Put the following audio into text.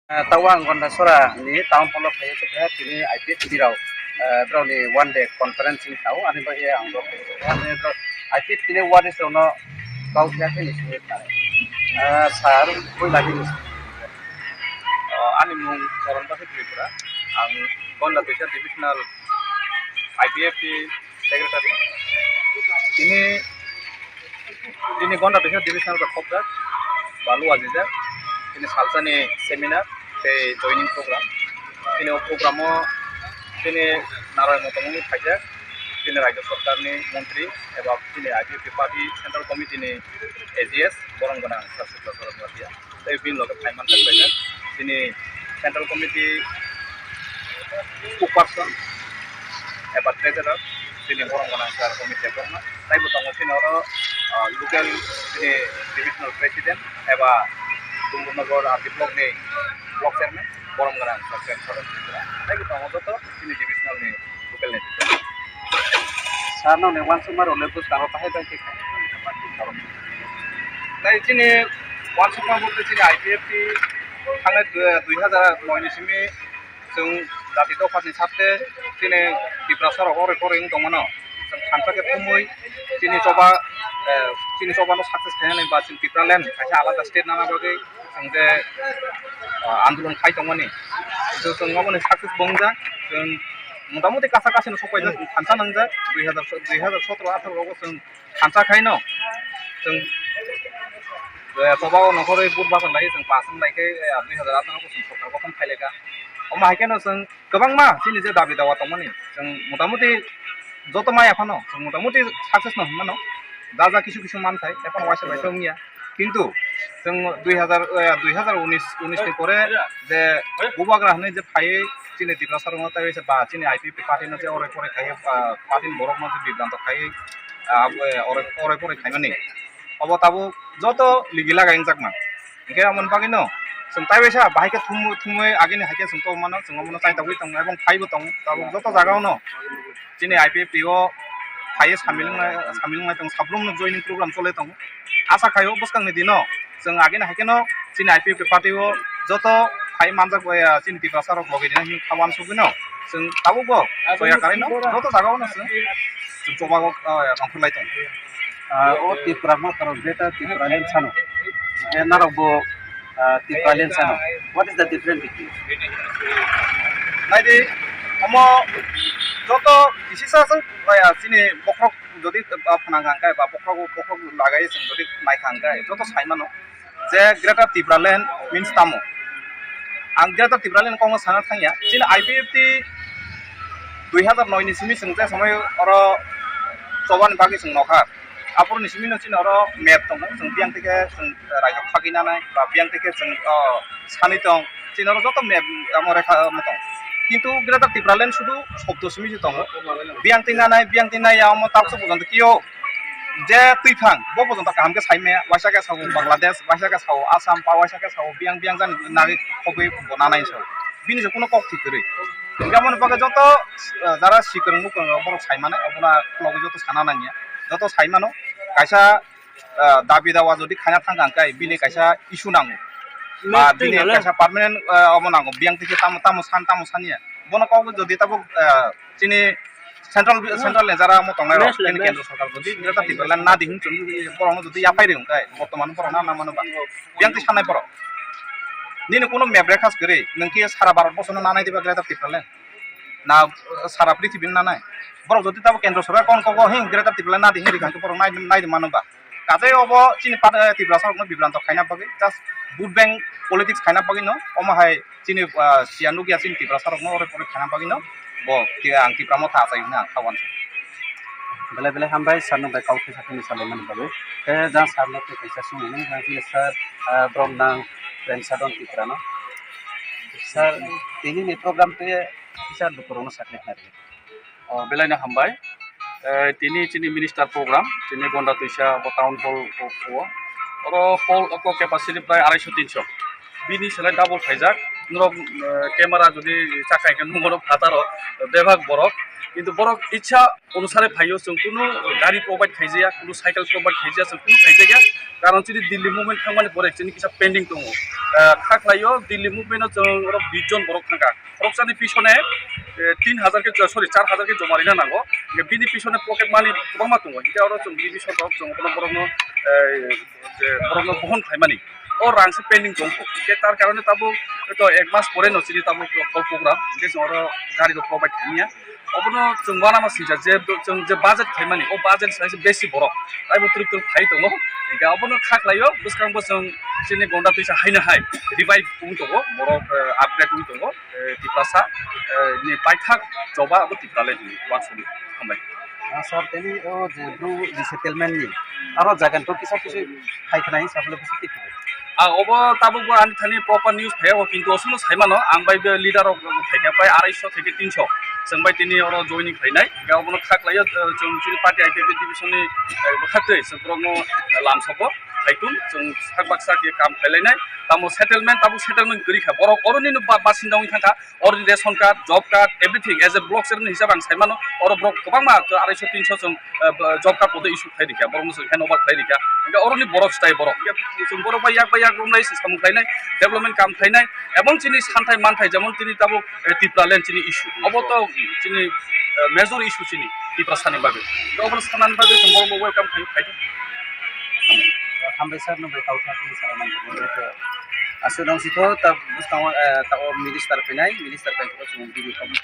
Tawang Gondasora ni town hall of Hayesha tini IPF Dirau Brownie 1 day conferencing tau ani ba ye ang do IPF tini what is no kau kya ni sar koi lagi ni ani mung soron ba Tripura ang Gonda Desha divisional IPF secretary ini Gonda Desha divisional ka khopda balu aziza ini salsani seminar ke joining program ini programo ini narai motomoni phaja ini rajya sarkar ni mantri eba ini IPF party central committee ni AGS borongona sasukla sorobia tai bin loge phaiman phaja ini central committee person eba treasurer ini borongona sar committee borna tai botongo sinoro local ini divisional president eba Dumbunagar Arti Blok ni Blok Chairman Borongona Sarkar Soron Tripura tai botongo joto ini divisional ni local ni sarno ne wan sumar ole bus karo pahe dai tik tai chini wan sumar bukte chini IPF ti thangna 2009 ni simi jung jati dofani satte chini Tripura soro ore ing dongmano jung thansa ke thumui chini soba no success khaina ba chini Tripura land kaisa alada state nana bagai jung je आंदोलन खाई दंमोन जो जों माने success बंजा जों मोटामोटी कासा कासिनो सफाय जों खानसा नांजा 2017 18 आव जों खानसा खाइनो जों सबाव नखरै बुटबासन लायो जों पासन लायखे 2018 आव जों सरकार गठन फाइलेगा अमा हायकेनो जों गोबां मा जिनि जे दाबि दावा दंमोन जों मोटामोटी जत माय आफानो जों मोटामोटी साक्सेस न हमनो दाजा किछु मानथाय এখন ওয়াইছে বাইতো মিয়া কিন্তু जों 2019 नि परे जे गुबाग्रा हने जे फाइ चिनि दिब्ला सरंग ताइ से बा चिनि आईपीपी पार्टी न जे ओरे परे खाइ पार्टी बरक न जे बिब्रांत खाइ ओरे परे खाइ माने अब ताबो जत लिगिला गायन जाकमा इके मन बागिनो जों ताइ बेसा बाहायके थुमै आगिनि हाके जों तो मानो जों मन चाइ दावै दं एबं फाइबो दं ताबो जत जागाव न चिनि आईपीपी ओ फाइ सामिलनाय दं साब्लुम जयनिं प्रग्राम चले दं आशा खायो बसखांनि दिनो जों आगिन हाकेनो चिनि आईपीपी पार्टी ओ जत फाइ मानजाक बया चिनि दिब्ला सरक लगेदिना हि खावान सुगिनो जों ताबो जया कारिनो जत जागाव न जों जबागो रंखलाय दं ओ त्रिपुरा मा करो बेटा त्रिपुरा लेन सानो ए नारबो त्रिपुरा लेन सानो what is the difference between नाइदि अमो जत इसिसासो बया चिनि बख्रक যদি ফানাঙ্গাঙ্কায় বা পক্ষ লাগাই जों যদি নাইखांगाय যত সাইমানো যে গ্রেটার त्रिपुरा लेन মিন্স তামো आं ग्रेटार त्रिपुरा लेन कङ साना थांया चिन आईपीएफटी 2009 नि सिमि जों जे समय अर चबानि बागै जों नखा आपुर नि सिमि नचिन अर मेप दं जों बियां থেকে जों रायजो फागिनानाय बा बियां থেকে जों सानि दं चिन अर जत मेप আমরে মত কিন্তু গ্রেটার त्रिपुरा लेन শুধু শব্দ সিমি দं बियां तिनानाय आम तापसो পর্যন্ত কিও যে তুইফাং ব পর্যন্ত কামকে সাইমে ওয়াইসাকে সাও বাংলাদেশ ওয়াইসাকে সাও আসাম পাওয়াইসাকে সাও বিয়াং জান নাগি খবই বনানাই সাও বিনি যে কোনো কক ঠিক করে গামন পাকে যত যারা শিকরং মুকরং বড় সাইমানে অবনা লগে যত সানা নানিয়া যত সাইমানো কাইসা দাবি দাওয়া যদি খানা থাঙ্গাঙ্কাই বিনি কাইসা ইস্যু নাঙ্গো বা বিনি কাইসা পার্মানেন্ট অমনাঙ্গো বিয়াং থেকে তামো সানিয়া বন কক যদি তাবো চিনি सेंट्रल लेजारा मतंगनाय रक केंद्र सरकार जदि ग्रेटार त्रिपुरा लेन ना दिहिं चुन बरनो जदि याफाइ रेंकाय बर्तमान बरना ना मानोबा बियांति साननाय बर निनो कोनो मेप रेखास करे नोंखि सारा भारत बर्षनो नानाय दिबा ग्रेटार त्रिपुरा लेन ना सारा पृथ्वीनि नानाय बर जदि ताबो केंद्र सरकार कोन कगो हिं ग्रेटार त्रिपुरा लेन ना दिहिं रिखांखि बर नाय मानोबा काजै अब चिनि त्रिपुरा सरकारनो बिब्रांत खायना बागै जास्ट बुट बैंक पलिटिक्स खायना बागै न अमाहाय चिनि सियानु गिया चिनि त्रिपुरा सरकारनो ओरै परै खायना बागै न bo tiga angti pramota sai na kawan bele hambai sarno bai kauke sakini saleman babe ja sarno te kaisa sungni na ji sar bromnang ren sadon tikrano sar ini ni program te sar dukorono sakne khare bele na hambai tini chini minister program chini gonda tuisa bo town hall ko oro hall ko capacity pray 250 300 bini sele double khaijak নরক camera যদি চাকাইকে নরক ফাতারো বেভাগ বরক কিন্তু বরক ইচ্ছা অনুসারে ফাইও जों কোনো গাড়ি provide খাইজায়া কোনো সাইকেল প্রোভাইড খাইজায়া जों কোনো খাইজাया কারণ যদি দিল্লি মুভমেন্ট थांमाने बरक जोंनि किसा पेंडिं दङ खाख्लायो दिल्ली मुभमेन्टआव जों 20 जन बरक थांगा बरकसानि पिछने 3000 के सरि 4000 के जमारिना नांगौ बिनि पिछने पकेट मानि गोबां मा दङ हिता आरो जों बिनि सरकाव जों बरकनो बरकनो बहन खायमानि ও রাংসে পেন্ডিং দङ তার কারণে তাবো তো এক মাস পরে নচিনি তাবো কল প্রোগ্রাম যে जों গাড়ি প্রোভাইড খাইনিয়া अबनो जों बाना मासिजा जे जों जे बाजेट खायमानि ओ बाजेट साइज बेसि बरक आइबो ट्रिपल फाइ दङ इगा अबनो खाख्लायो बुसखांबो जों सिनि गंडा फैसा हायनो हाय रिभाइभ बुं दङ बरक आपग्रेड बुं दङ तिप्रासा नि पाइथाक जबा अबो तिप्राले वासुनि खामबाय सर तेनी ओ जे ब्रु रिसेटलमेन्ट नि आरो जागोन तो किसा किसी फाइखनाय साबले बुसि तिखि अब ताबो आनि थानि प्रपार न्यूज फायाव किन्तु असुनो साइमानो आं बाय बे लिडार अफ फाइया प्राय 250 থেকে 300 जों बाय तिनि अर जयनिं फायनाय गावबनो खाख्लायो जों जिनि पार्टी आइपिपि डिभिजननि बखातै जों प्रमो लामसबो फाइकुन जों साकबाक्सा के काम फायलायनाय तामो सेटलमेन्ट ताबो सेटलमेन्ट गरिखा बर अरनि बासिन्दावनि थांखा अरनि रेशन कार्ड जब card everything as a block सेरनि हिसाब आं साइमानो अर ब्लक गोबां मा 250 300 जों जब कार्ड पदे इशु फायरिखा बरनो जों हेन्ड ओभार फायरिखा अरनि बरक स्टाइ बरक जों बर बायाक रमनाय सामु फायनाय डेभलपमेन्ट काम फायनाय एबं जिनि सानथाय मानथाय जेमन तिनि ताबो तिप्रालेन जिनि इशु अबतो जिनि मेजर इशु जिनि तिप्रासानि बागै अबन सानानि बागै जों बर वेलकाम फायदों हामबाय सर नंबाय काउथा नि सारामान आसुदंसिथ' ता बुस्थाव ता मिनिस्टार फैनाय मिनिस्टार फैनायखौ जों गिबि